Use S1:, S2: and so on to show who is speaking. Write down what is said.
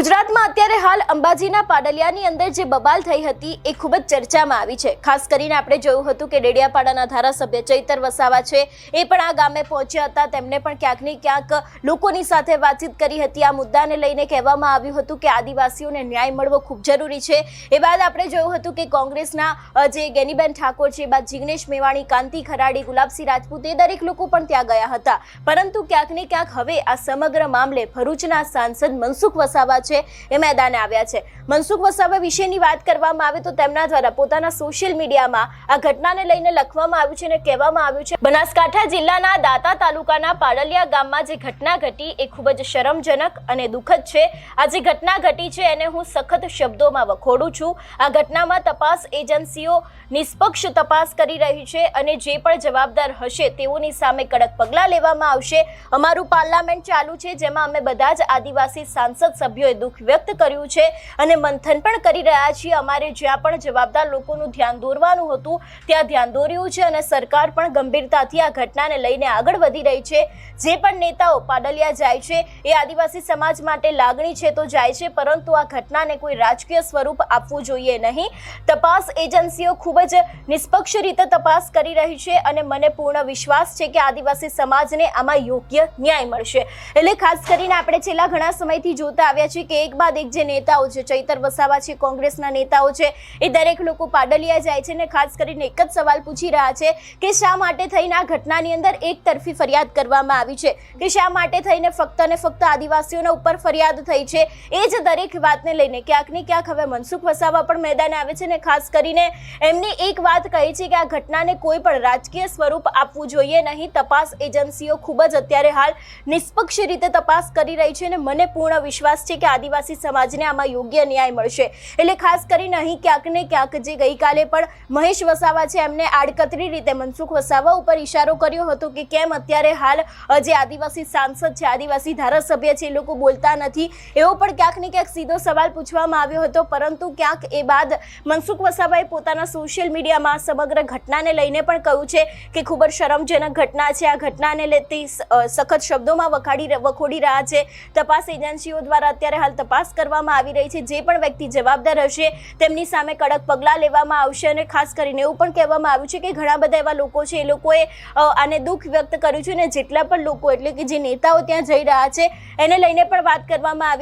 S1: ગુજરાતમાં અત્યારે હાલ અંબાજીના પાડલિયાની અંદર જે બબાલ થઈ હતી એ ખૂબ જ ચર્ચામાં આવી છે। ખાસ કરીને આપણે જોયું હતું કે ડેડિયાપાડાના ધારાસભ્ય ચૈતર વસાવા છે એ પણ આ ગામે પહોંચ્યા હતા। તેમણે પણ ક્યાંક ને ક્યાંક લોકોની સાથે વાતચીત કરી હતી। આ મુદ્દાને લઈને કહેવામાં આવ્યું હતું કે આદિવાસીઓને ન્યાય મળવો ખૂબ જરૂરી છે। એ બાદ આપણે જોયું હતું કે કોંગ્રેસના જે ગેનીબેન ઠાકોર છે, બાદ જિગ્નેશ મેવાણી, કાંતિ ખરાડી, ગુલાબસિંહ રાજપૂત એ દરેક લોકો પણ ત્યાં ગયા હતા। પરંતુ ક્યાંક ને ક્યાંક હવે આ સમગ્ર મામલે ભરૂચના સાંસદ મનસુખ વસાવા એ મેદાને આવ્યા છે। મનસુખ વસાવા વિશેની વાત કરવામાં આવે તો તેમના દ્વારા પોતાના સોશિયલ મીડિયામાં આ ઘટનાને લઈને લખવામાં આવ્યું છે અને કહેવામાં આવ્યું છે બનાસકાંઠા જિલ્લાના દાંતા તાલુકાના પાડલિયા ગામમાં જે ઘટના ઘટી એ ખૂબ જ શરમજનક અને દુઃખદ છે। આ જે ઘટના ઘટી છે એને હું સખત શબ્દોમાં વખોડું છું। આ ઘટનામાં તપાસ એજન્સીઓ નિષ્પક્ષ તપાસ કરી રહી છે અને જે પણ જવાબદાર હશે તેઓની સામે કડક પગલાં લેવામાં આવશે। અમારું પાર્લામેન્ટ ચાલુ છે જેમાં અમે બધા જ આદિવાસી સાંસદ સભ્યોએ દુઃખ વ્યક્ત કર્યું છે અને મંથન પણ કરી રહ્યા છીએ। અમારે જ્યાં પણ જવાબદાર લોકોનું ધ્યાન દોરવાનું હતું ત્યાં ધ્યાન દોર્યું છે અને સરકાર પણ ગંભીરતાથી આ ઘટનાને લઈને આગળ વધી રહી છે। જે પણ નેતાઓ પાડલિયા જાય છે એ આદિવાસી સમાજ માટે લાગણી છે તો જાય છે, પરંતુ આ ઘટનાને કોઈ રાજકીય સ્વરૂપ આપવું જોઈએ નહીં। તપાસ એજન્સીઓ ખૂબ જ નિષ્પક્ષ રીતે તપાસ કરી રહી છે અને મને પૂર્ણ વિશ્વાસ છે કે આદિવાસી સમાજને આમાં યોગ્ય ન્યાય મળશે। એટલે ખાસ કરીને આપણે છેલ્લા ઘણા સમયથી જોતા આવ્યા છીએ કે એક બાદ એક જે નેતાઓ છે, ચૈતર વસાવા છે, કોંગ્રેસના નેતાઓ છે, એ દરેક લોકો પાડલિયા જાય છે ને ખાસ કરીને એક જ સવાલ પૂછી રહ્યા છે કે શા માટે થઈને આ ઘટનાની અંદર એક તરફી ફરિયાદ કરવામાં આવી છે, કે શા માટે થઈને ફક્ત ને ફક્ત આદિવાસીઓના ઉપર ફરિયાદ થઈ છે। એ જ દરેક વાતને લઈને ક્યાંક ને ક્યાંક હવે મનસુખ વસાવા પણ મેદાને આવે છે ને ખાસ કરીને એમને એક વાત કહી છે કે આ ઘટનાને કોઈ પણ રાજકીય સ્વરૂપ આપવું જોઈએ નહીં। તપાસ એજન્સીઓ ખૂબ જ અત્યારે હાલ નિષ્પક્ષ રીતે તપાસ કરી રહી છે અને મને પૂર્ણ વિશ્વાસ છે કે આદિવાસી સમાજને આમાં યોગ્ય ન્યાય મળશે। એટલે ખાસ કરીને અહીં ક્યાંક ને ક્યાંક જે ગઈકાલે પણ મહેશ વસાવા છે એમને આડકતરી રીતે મનસુખ વસાવા ઉપર ઇશારો કર્યો હતો કે કેમ અત્યારે હાલ જે આદિવાસી સાંસદ છે, આદિવાસી ધારાસભ્ય છે, એ લોકો બોલતા નથી, એવો પણ ક્યાંક ને ક્યાંક સીધો સવાલ પૂછવામાં આવ્યો હતો। પરંતુ ક્યાંક એ બાદ મનસુખ વસાવાએ પોતાના સોશિયલ મીડિયામાં સમગ્ર ઘટનાને લઈને પણ કહ્યું છે કે ખૂબ જ શરમજનક ઘટના છે। આ ઘટનાને લેતી સખત શબ્દોમાં વખોડી રહ્યા છે। તપાસ એજન્સીઓ દ્વારા અત્યારે હાલ તપાસ કરવામાં આવી રહી છે। જે પણ વ્યક્તિ જવાબદાર હશે તેમની સામે કડક પગલાં લેવામાં આવશે અને ખાસ કરીને એવું પણ કહેવામાં આવ્યું છે કે ઘણા બધા એવા લોકો છે એ લોકોએ આને દુઃખ વ્યક્ત કર્યું છે અને જેટલા પણ લોકો એટલે કે જે નેતાઓ ત્યાં જઈ રહ્યા છે એને લઈને પણ વાત કરવામાં આવી